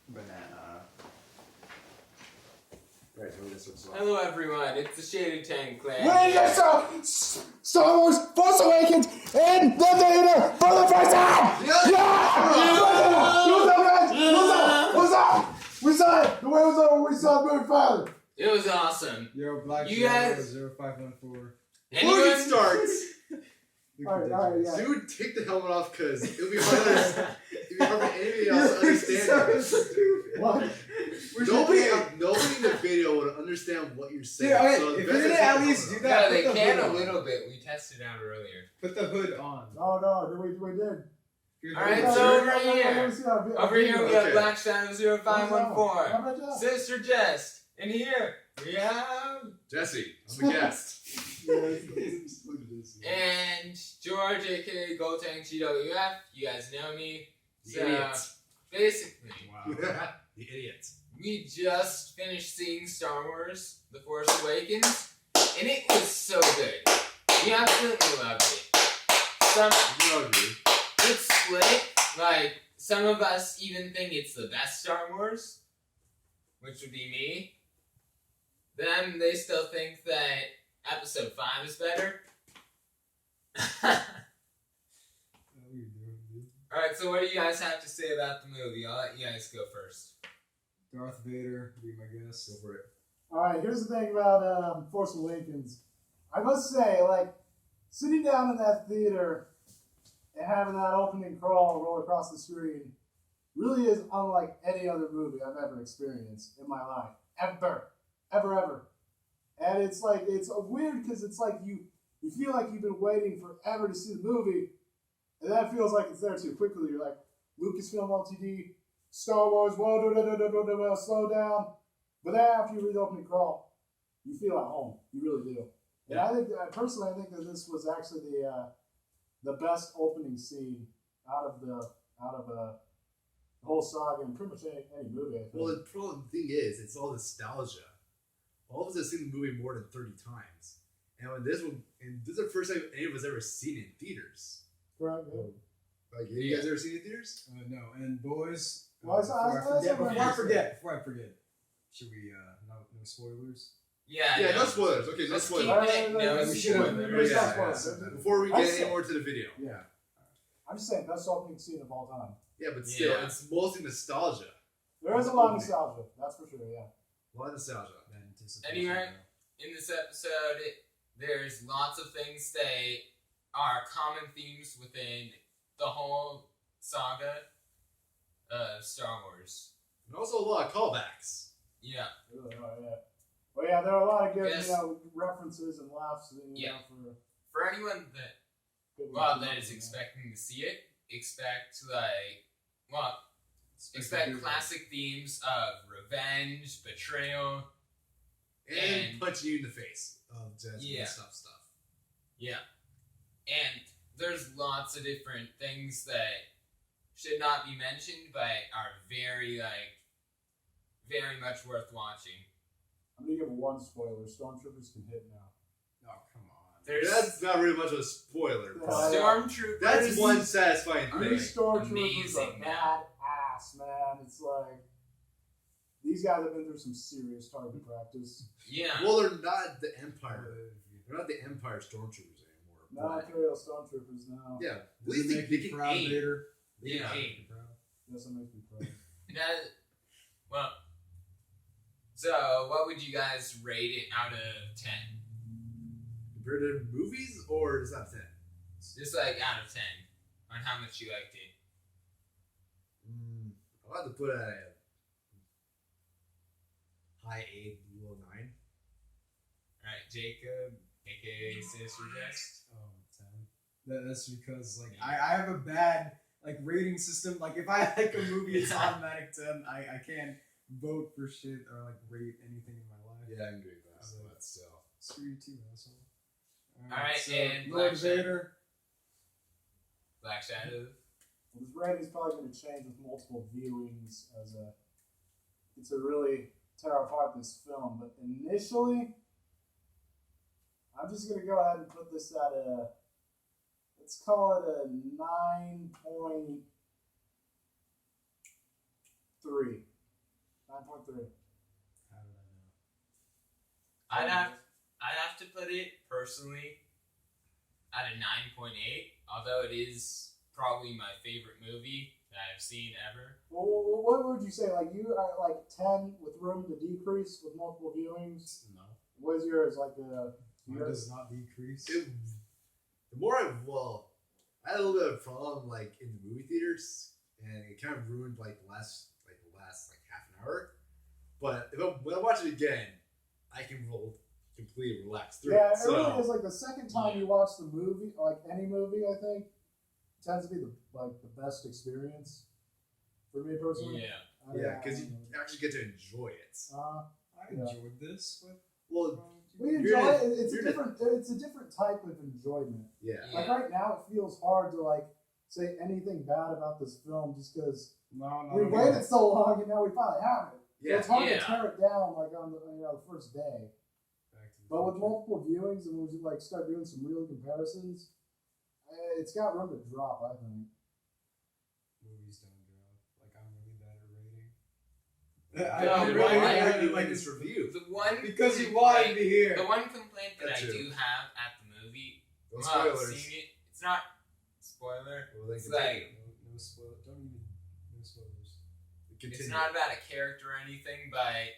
banana. Right, so this looks like. Hello everyone, it's the Shaded Tank Clan. We just saw Star Wars Force Awakens in the theater for the first time! What's up? We saw it! The way was over, we saw the movie finally! It was awesome. Yo, Black You guys- 0514. Before it starts, Alright, yeah. dude, take the helmet off because it'll be hard for anybody else to understand. What? Nobody in the video would understand what you're saying. Yeah, okay, so if the best you're is gonna have at the least helmet do on. that, Yeah, they put the can hood a on. little bit. We tested out earlier. Put the hood on. No, we did. Alright, Yeah, so yeah, over yeah, here. let's see how it- Over here we have Okay. Black Shadow 0514. How about that? Sister Jess. And here we have... Jesse, I'm a guest. Yeah, look at this. And George, aka Goldtank GWF. You guys know me. The So, idiots. basically, Wow. The idiots. we just finished seeing Star Wars The Force Awakens. And it was so good. We absolutely loved it. It's split. Like, some of us even think it's the best Star Wars, which would be me. Them, they still think that Episode 5 is better. Alright, so what do you guys have to say about the movie? I'll let you guys go first. Darth Vader, be my guest. Go for it. Alright, here's the thing about Force Awakens. I must say, like, sitting down in that theater and having that opening crawl roll across the screen really is unlike any other movie I've ever experienced in my life. Ever. And it's like, it's weird because it's like you feel like you've been waiting forever to see the movie, and that feels like it's there too quickly. You're like, Lucasfilm Ltd, Star Wars, whoa, slow down. But then after you read the opening crawl, you feel at home. You really do. And I think, personally, I think that this was actually the best opening scene out of the whole saga and pretty much any movie, I think. Well, the thing is, it's all nostalgia. All of us have seen the movie more than 30 times. And this is the first time any of us ever seen it in theaters. Correct, yeah. Like, have you guys ever seen it in theaters? No, and boys. Well, Before I forget, should we no spoilers? Yeah, No spoilers. Okay, no Let's keep spoilers. it no We should have- spoilers. Yeah. Before we get any more to the video. Yeah. I'm just saying, best opening scene of all time. Yeah, but still, Yeah. it's mostly nostalgia. There is a lot of nostalgia, that's for sure, yeah. A lot of nostalgia. Anyway, in this episode, there's lots of things that are common themes within the whole saga of Star Wars. And also a lot of callbacks. Yeah. Really are, yeah. Well, yeah, there are a lot of good, Yes. references and laughs, Yeah. for For anyone that good that is expecting to see it, expect classic themes of revenge, betrayal. And punching you in the face. Just Yeah. messed up stuff. Yeah. And there's lots of different things that should not be mentioned, but are very much worth watching. I'm gonna give one spoiler. Stormtroopers can hit now. Oh, come on. There's That's not really much of a spoiler. Yeah. but Stormtroopers. That's one satisfying These thing. Stormtroopers amazing, are man. badass, man. It's like, these guys have been through some serious target practice. Yeah. Well, they're not the Empire. They're not the Empire Stormtroopers anymore. Not but- Imperial Stormtroopers now. Yeah. At Does least it they make you can proud, aim. Vader? They can Yeah. aim. Yes, that makes me proud. So what would you guys rate it out of 10? Compared to movies, or is that 10? Just like out of 10 on how much you liked it. I'll have to put it at a high 8, low 9. Alright, Jacob, aka Sister Jess. 10. That's because like I have a bad like rating system. Like if I like a movie, it's automatic 10. I can't vote for shit or like rate anything in my life. Yeah, I agree with that. But still. Screw you too, asshole. Alright, and Lord Black Shadow. Vader. Black Shadow. Well, this rating's probably going to change with multiple viewings to really tear apart this film. But initially, I'm just going to go ahead and put this at let's call it a 9.3. 9.3. How did I know? I'd have to put it personally at a 9.8, although it is probably my favorite movie that I've seen ever. Well, what would you say? Like you are like 10 with room to decrease with multiple viewings. No. What is yours? Like a Mine does not decrease. The more I had a little bit of a problem like in the movie theaters, and it kind of ruined like the last half an hour. But when I watch it again, I can completely relax through yeah, it. it really is like the second time you watch the movie, like any movie, I think tends to be the best experience for me personally. Yeah. Because you actually get to enjoy it. I enjoyed this with. Well, we You're enjoy in it. It's a different type of enjoyment. yeah. Like right now, it feels hard to like say anything bad about this film just because No. we waited so long and now we finally have it. So Yeah. it's hard Yeah. to tear it down like on the the first day. Back to the But with Future. multiple viewings and when we like start doing some real comparisons, it's got room to drop. I think. Movies don't drop. Like I'm really bad at rating. No, I'm but really why bad are at you like in this review? The one because you wanted me here. The one complaint that That I too. do have at the movie, No well, I've spoilers. seen it. It's not spoiler. Well, they It's continue. like No spoil. Don't even. No spoilers. Continue. it's not about a character or anything, but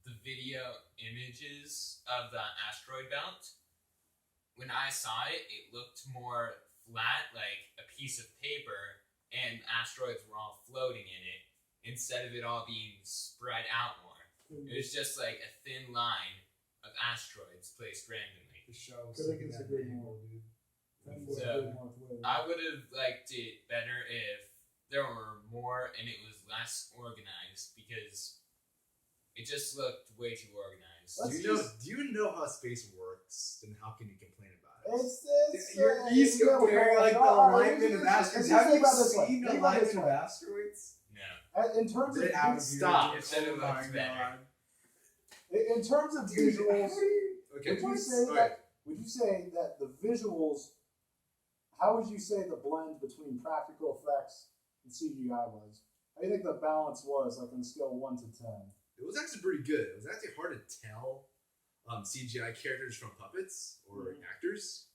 the video images of the asteroid belt. When I saw it, it looked more flat, like a piece of paper, and asteroids were all floating in it, instead of it all being spread out more. It was just like a thin line of asteroids placed randomly. The show was Couldn't taking that disagree angle, more. dude. I would have liked it better if there were more and it was less organized, because it just looked way too organized. Let's Do you know how space works? Then how can you complain about it? He's comparing like the alignment of asteroids. Have you seen the alignment of asteroids? No. In terms of Get out of Stop. here. It said it Oh my looks better. God. in terms of visuals, Okay. would you say that the visuals? How would you say the blend between practical effects and CGI was? How do you think the balance was, like on a scale of 1 to 10? It was actually pretty good. It was actually hard to tell CGI characters from puppets or actors.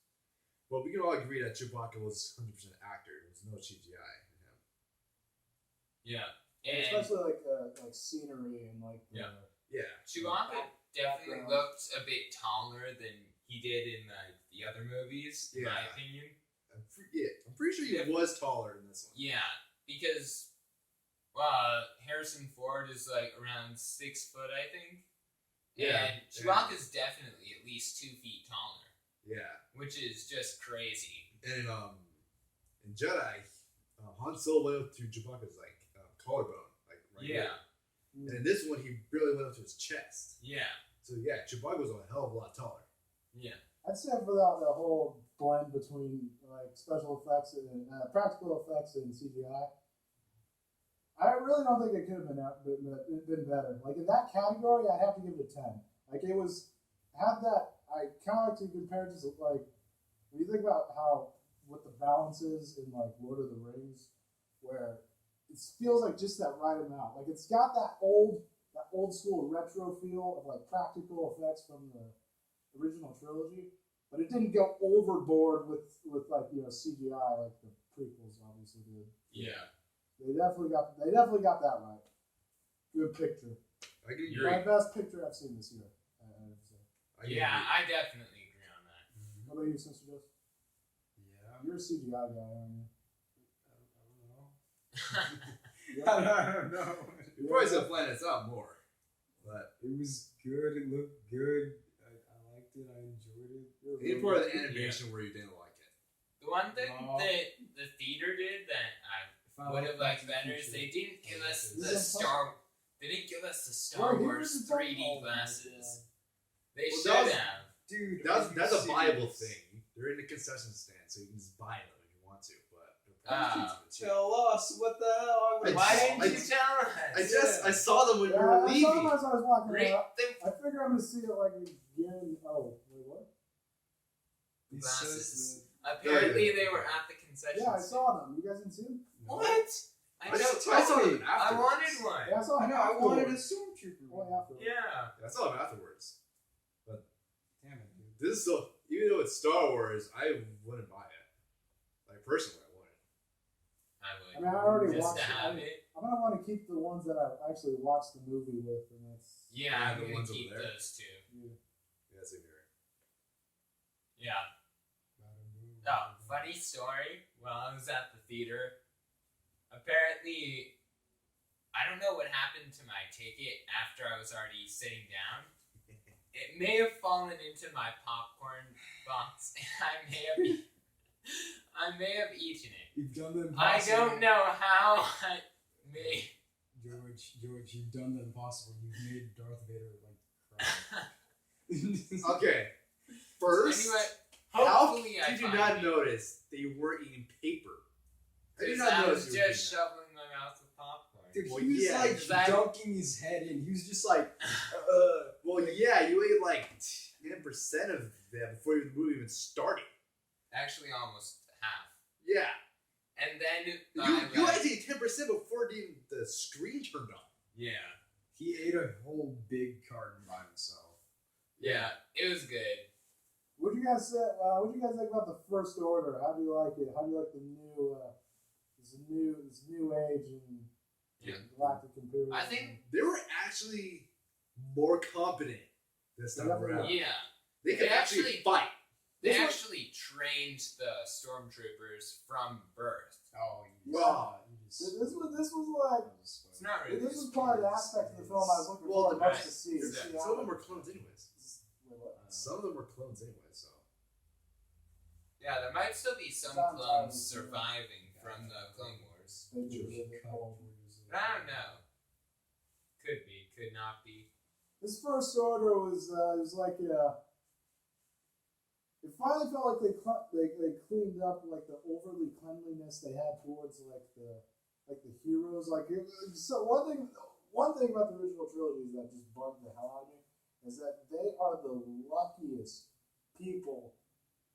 But we can all agree that Chewbacca was 100% actor. There was no CGI in him. Yeah. And And especially like scenery and like the, Yeah. Chewbacca definitely looked a bit taller than he did in the other movies, in my Yeah. opinion. I'm pretty sure he was taller in this one. Yeah, because Harrison Ford is like around 6 foot, I think. Yeah, And Chewbacca's definitely at least 2 feet taller, Yeah. which is just crazy. And in Jedi, Han Solo went up to Chewbacca's like collarbone, like right here. And in this one, he barely went up to his chest. Yeah. So yeah, Chewbacca was a hell of a lot taller. Yeah. I'd say for the whole blend between like special effects and practical effects and CGI, I really don't think it could have been better. Like in that category, I'd have to give it a 10. Like it was I kind of like to compare it to like when you think about what the balance is in like Lord of the Rings, where it feels like just that right amount. Like it's got that old school retro feel of like practical effects from the original trilogy, but it didn't go overboard with like CGI like the prequels obviously did. Yeah. They definitely got that right. Good picture. I can You're agree. My best picture I've seen this year. I have to say. I can Yeah, agree. I definitely agree on that. How about you, Sister Jess? Yeah. You're a CGI guy, aren't you? I don't know. You probably said planets out more, but It was good. It looked good. I liked it. I enjoyed it. any part of the animation where you didn't like it. The one thing No. that the theater did that If I I would have liked Back to the better is Future, they didn't give us This the is Star. They didn't give us the Star Well, Wars here's the thing. 3D Oh my glasses. God. They Well, should that was- have. Dude, That's are a you viable serious? thing. They're in the concession stand, so you can just buy them if you want to. But Tell us what the hell. I Why just- didn't you tell us? I saw them when we Yeah, were I saw them leaving. as I was walking Read around. the I figure I'm gonna see it like again. Oh, wait, what? He glasses. says Apparently, they were at the concession Yeah, I stand. saw them. You guys didn't see them? What? I I know. just I I saw told them me. I afterwards. wanted one. Yeah, I saw I him know. I wanted a afterwards. stormtrooper. Only afterwards. Yeah. I saw them afterwards. Damn it, dude. This is still, even though it's Star Wars, I wouldn't buy it. Like personally, I wouldn't. I would. I mean, I already Just watched to it. have it. I'm gonna want to keep the ones that I've actually watched the movie with, and that's Yeah, I'm the gonna ones keep over there. those two. yeah. Yeah, same here. Yeah. Oh, funny story. While I was at the theater, apparently, I don't know what happened to my ticket after I was already sitting down. It may have fallen into my popcorn box, and I may have eaten it. You've done the I impossible. don't know how I may. George, you've done the impossible. You've made Darth Vader like cry. Okay. First, Anyway, how hopefully I did you find not it. notice they were eating paper? I did Because not I notice was you were just doing that. shoveling my mouth with popcorn. Dude, Well, he was yeah, like because I- dunking his head in. He was just like, Well, yeah, you ate like 10% of them before the movie even started. Actually, almost half. Yeah. And then You had to eat 10% before the screen turned on. Yeah, he ate a whole big carton by himself. yeah, it was good. What do you guys say? What do you guys think about the First Order? How do you like it? How do you like the new, this new age and Yeah. galactic imperialism? I think- They were actually more competent this time around. Yeah, They could They actually actually- fight. they This one- actually trained the stormtroopers from birth. Oh, Wow. this was like It's not really. this was probably the aspect of the film I was looking Well, for the most best- to see. the see best. how Some of them it- were clones anyways. Wait, what? Some of them were clones anyway, so. Yeah, there might still be some Sometimes, clones yeah. surviving from the Clone Wars. They do really cool. But I don't know. Could be, could not be. This First Order was like it finally felt like they cleaned up like the overly cleanliness they had towards like the heroes. So one thing about the original trilogy that just bugged the hell out of me is that they are the luckiest people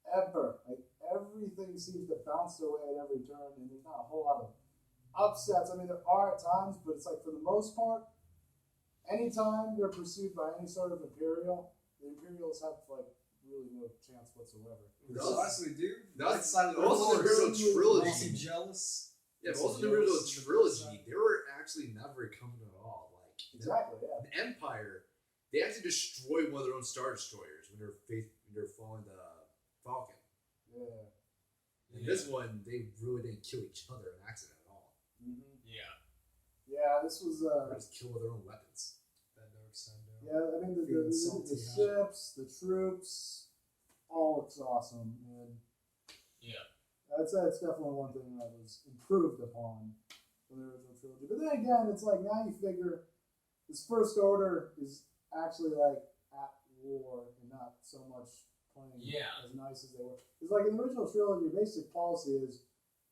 ever. Like everything seems to bounce their way at every turn, and there's not a whole lot of upsets. I mean, there are at times, but it's like for the most part, anytime they're pursued by any sort of Imperial, the Imperials have like really no chance whatsoever. That was- Honestly, dude. that was- right side of the also the Force. original trilogy. Was he jealous? Yeah, but Was also he the original jealous of the trilogy, they were actually not very competent at all. Like Exactly, yeah. the Empire, they actually destroyed one of their own Star Destroyers when they're following the Falcon. Yeah. In this one, they really didn't kill each other in accident at all. Mm-hmm. Yeah. Yeah, this was They just killed with their own weapons. That dark side down. yeah. I mean, the Feeling salty, ships, the troops, all looks awesome, and Yeah. I'd say it's definitely one thing that was improved upon from the original trilogy. But then again, it's like now you figure this First Order is actually like at war and not so much playing Yeah. as nice as they were. It's like in the original trilogy, basic policy is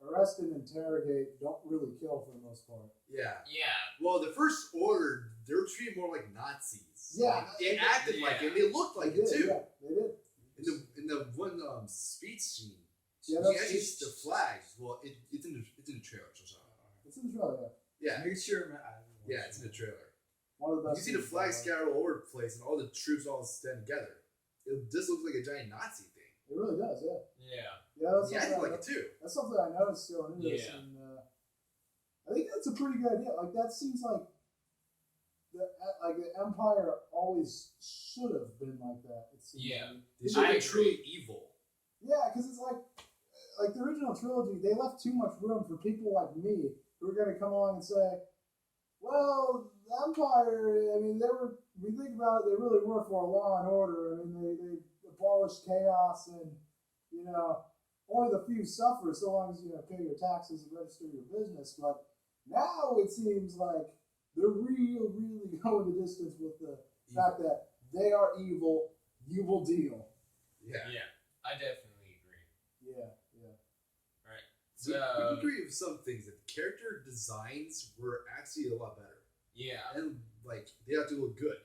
arrest and interrogate, don't really kill for the most part. Yeah. Yeah. Well, the First Order, they were treated more like Nazis. Yeah. Like, they acted like it. And they looked like they it did, too. yeah, they did. In the one speech scene, Yeah, she that's- actually the flags. Well, it's in the trailer. So sorry. It's in the trailer, yeah. Yeah, Make sure. I don't know. yeah, it's in the trailer. One of the You best. see the scenes flags ever. scattered all over the place, and all the troops all stand together. This looks like a giant Nazi thing. It really does, yeah. Yeah. Yeah, that's Yeah, I something, like it too. that's something I noticed going into this, Yeah. and I think that's a pretty good idea. Like that seems like the Empire always should have been like that. It seems Yeah. to me. They I should be agree. truly evil. Yeah, because it's like the original trilogy, they left too much room for people like me who are going to come along and say, well, the Empire, I mean, we think about it, they really were for law and order. I mean, they abolished chaos and, only the few suffer so long as, pay your taxes and register your business. But now it seems like they're really going the distance with the fact that they are evil, you will deal. Yeah. Yeah. I definitely agree. Yeah. We So, agree with some things that the character designs were actually a lot better, yeah. and like they have to look good.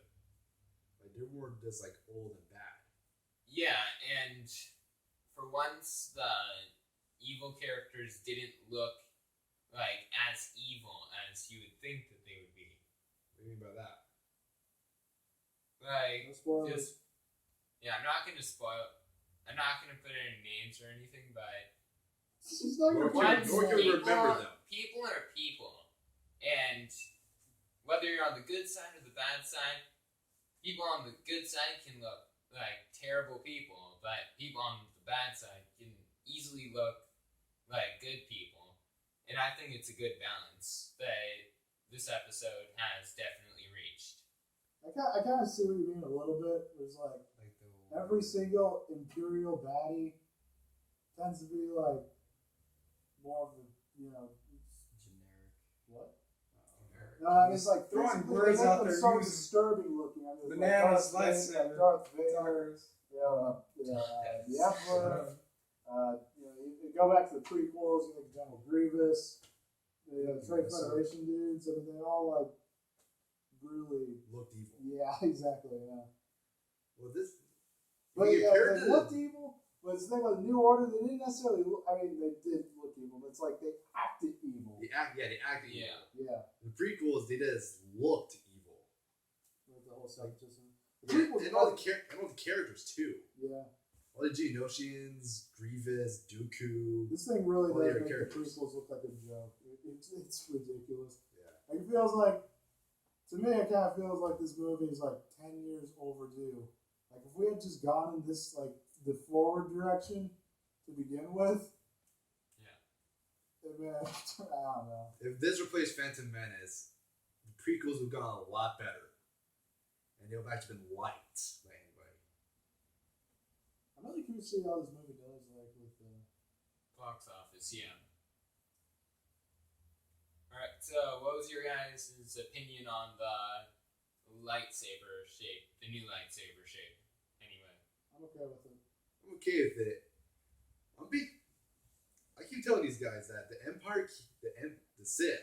Like they weren't just like old and bad. Yeah, and for once, the evil characters didn't look like as evil as you would think that they would be. What do you mean by that? Like, No spoilers. just yeah, I'm not gonna spoil. I'm not gonna put any names or anything, but She's not Nor gonna can- find nor can we people. remember them. People are people, and whether you're on the good side or the bad side, people on the good side can look like terrible people, but people on the bad side can easily look like good people. And I think it's a good balance that this episode has definitely reached. I kind of see what you mean a little bit. There's like Like the every single Imperial baddie tends to be like more of the, generic. what? Generic. No, I mean, it's like Throwing physically, words they make out them there, so using disturbing looking. I mean, it's Bananas, like lightsaber, Darth Vader, Tires. the Emperor. You go back to the prequels. You think General Grievous, the Trade Federation dudes. I mean, they all like really. Looked evil. Yeah, exactly. Yeah. Well, this. But you yeah, compare they to looked evil. But it's the thing with the New Order, they didn't necessarily look, I mean, they did look evil, but it's like they acted evil. they acted Yeah. evil. Yeah. The prequels, they just looked evil. With the whole separatism. The And prequels, all the characters too. yeah. All the Geonosians, Grievous, Dooku. This thing really All does your make the characters. prequels look like a joke. It's ridiculous. Yeah. Like, it feels like, to me, it kind of feels like this movie is like 10 years overdue. Like, if we had just gone in this, like, the forward direction to begin with, I mean, I don't know. If this replaced Phantom Menace, the prequels would have gone a lot better. And they would have actually been liked by anybody. I'm really curious to see how this movie does, like, with the... Box office, yeah. Alright, so what was your guys' opinion on the lightsaber shape, the new lightsaber shape, anyway? I'm okay with it. I'm okay with it. I keep telling these guys that the Empire, the Sith,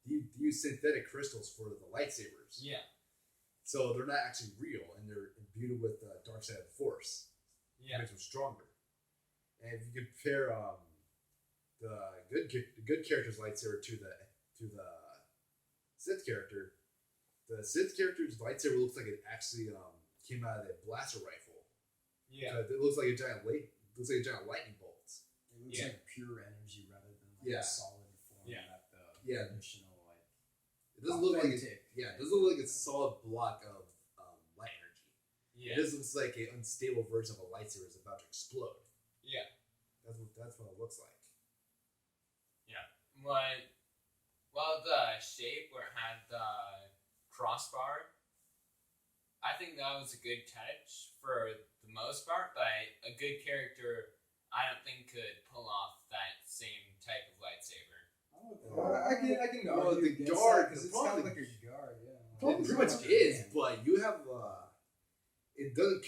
use synthetic crystals for the lightsabers. Yeah. So they're not actually real, and they're imbued with the dark side of the Force. Yeah. Makes them stronger. And if you compare the good character's lightsaber to the Sith character, the Sith character's lightsaber looks like it actually came out of the blaster rifle. Yeah. It looks like a giant lightning bolt. It looks Yeah. like pure energy rather than like Yeah. a solid form Yeah. that the Yeah. traditional like. It doesn't look like authentic. it doesn't look like a solid block of light energy. Yeah. It just looks like an unstable version of a lightsaber is about to explode. Yeah. That's what it looks like. Well, the shape where it had the crossbar, I think that was a good touch for the most part, but a good character, I don't think could pull off that same type of lightsaber. I'm okay. Well, I can Well, argue the against guard- that because the it's kind problem- of like a guard, yeah. Well, It it's pretty much not- is, but you have it doesn't.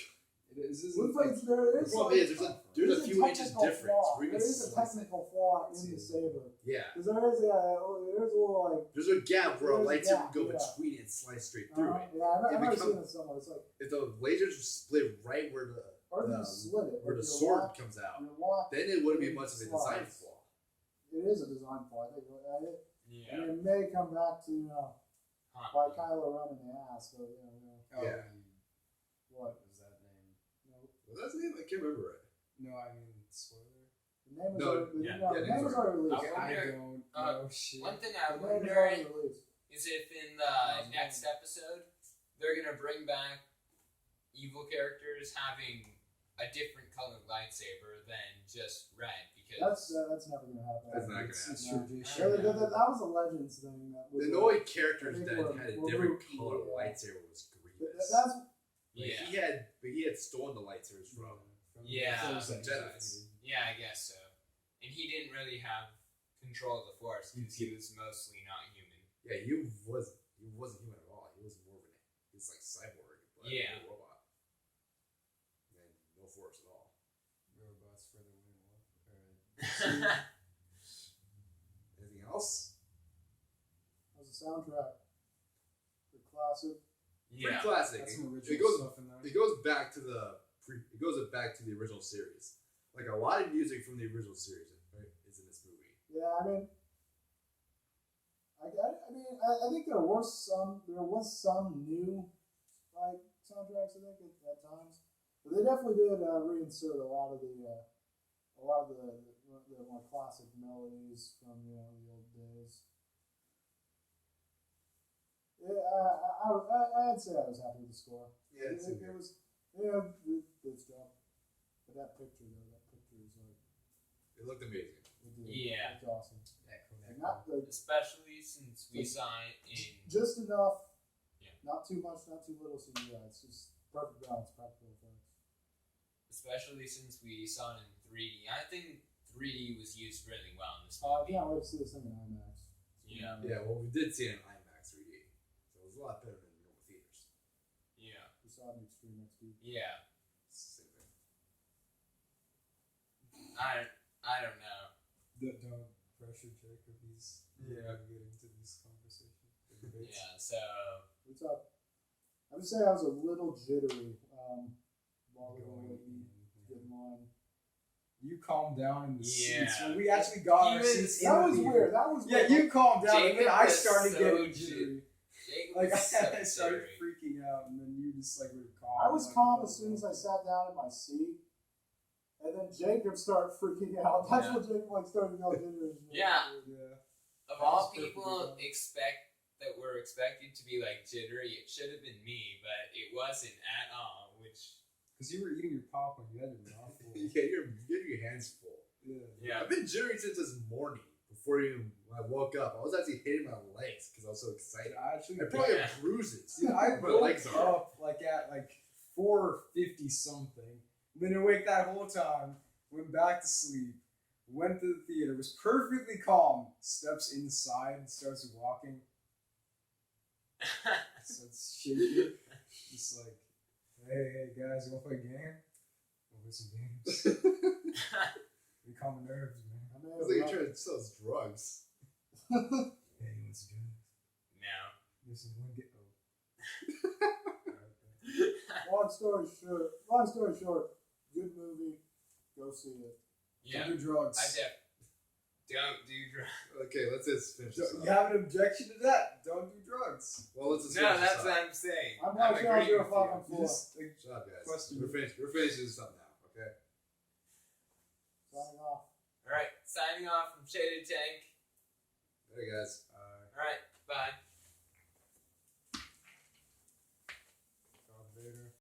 It is. Looks like there The is problem like, is there's a few inches technical difference. flaw. We're There gonna is a slice it. technical flaw in the saber. Yeah, Because there's a little like. there's a gap where a There's a lightsaber gap, would go yeah. between it and slice straight through it. Yeah, I've It never become- seen it somewhere. It's like, If the lasers were split right where or if the you slit it, where like the you're sword locked- comes out, you're locked. then it wouldn't be much of a design Slice. flaw. It is a design flaw. I think. Yeah. And it may come back to Hot by one. Kylo Ren in the ass. So Oh, Yeah. what? What was that name? No, Well, that's the name. I can't remember it. No, I mean spoiler. the name is No, already, yeah, no, yeah, the name's name is already- already I released. wonder- I don't know shit. One thing The I name is wonder already released. is if in the next episode they're gonna bring back evil characters having a different colored lightsaber than just red, because That's never gonna happen. That's not It's gonna happen. tradition. That was a Legends thing. That was The only characters I think that we're- had a we're different rookie, color yeah. lightsaber was Grievous. That's yeah, He had stolen the lightsabers from. Yeah. Some Jedis. yeah, I guess so. And he didn't really have control of the Force because he was mostly not human. Yeah, he wasn't human at all. He was more of he's like cyborg, but Yeah. no robot. And no force at all. Robots for the win. Alright. Anything else? was the soundtrack. The classic. Pretty classic. That's some It original goes stuff in there. it goes back to the original series. Like a lot of music from the original series is in this movie. Yeah, I mean, I I mean, I think there was some new like soundtracks. I think at times, but they definitely did reinsert a lot of the more classic melodies from the old days. Yeah, I'd say I was happy with the score. Yeah, it was good stuff. But that picture is like It looked amazing. Yeah. it's awesome. Yeah, cool. Like, not like Especially since we saw it in. just enough. Yeah. Not too much, not too little CGI. It's just perfect balance, practical effects. Especially since we saw it in 3D. I think 3D was used really well in this I movie. can't wait to see this thing in IMAX. Yeah. Yeah, well, we did see it in IMAX 3D, so it was a lot better than normal theaters. Yeah. We saw it in Extreme XD. Yeah. It's the same thing. I don't know. Don't pressure Jacob. He's getting into this conversation. Yeah, so What's up? I would say I was a little jittery while we were waiting to get in line. You calmed down in the seats Yeah. when we actually got our Even- seats. That in was the theater. weird. That was Yeah, weird. you calmed down, and then Jacob I was started so getting jittery. Jacob Like was so I started jittery. freaking out, and then you just like were calm. I was like, calm as soon as I sat down in my seat, and then Jacob started freaking out. That's Yeah. when Jacob like started going jittery. Yeah. Yeah. Of That all was perfectly people fine. that were expected to be like jittery, it should have been me, but it wasn't at all. Which Because you were eating your popcorn, you had your mouth full. Yeah, you're getting your hands full. yeah, I've been jittery since this morning. Before even when I woke up, I was actually hitting my legs because I was so excited. I actually, I probably Yeah. have bruises. dude, I my woke legs are. up like at like 4:50 something. Been awake that whole time. Went back to sleep. Went to the theater. Was perfectly calm. Steps inside. Starts walking. Starts shaking. Just like, hey guys, you wanna play a game? We'll play some games. We calm the nerves, man. I may I have was like, you're run- trying to sell us drugs. Hey, you want some games? no. Listen, one get. Long story short, good movie. Go see it. Yeah, Don't do drugs. don't do drugs. Okay, let's just finish this You up. have an objection to that? Don't do drugs. Well, let's just No, finish that's this what up. I'm saying. I'm not sure I'll agreeing do a with fucking you. floor. Just like, Shut up, guys. Question. We're finished. We're finishing this up now. Okay. Signing off. All right, signing off from Shaded Tank. There, guys. All right, bye.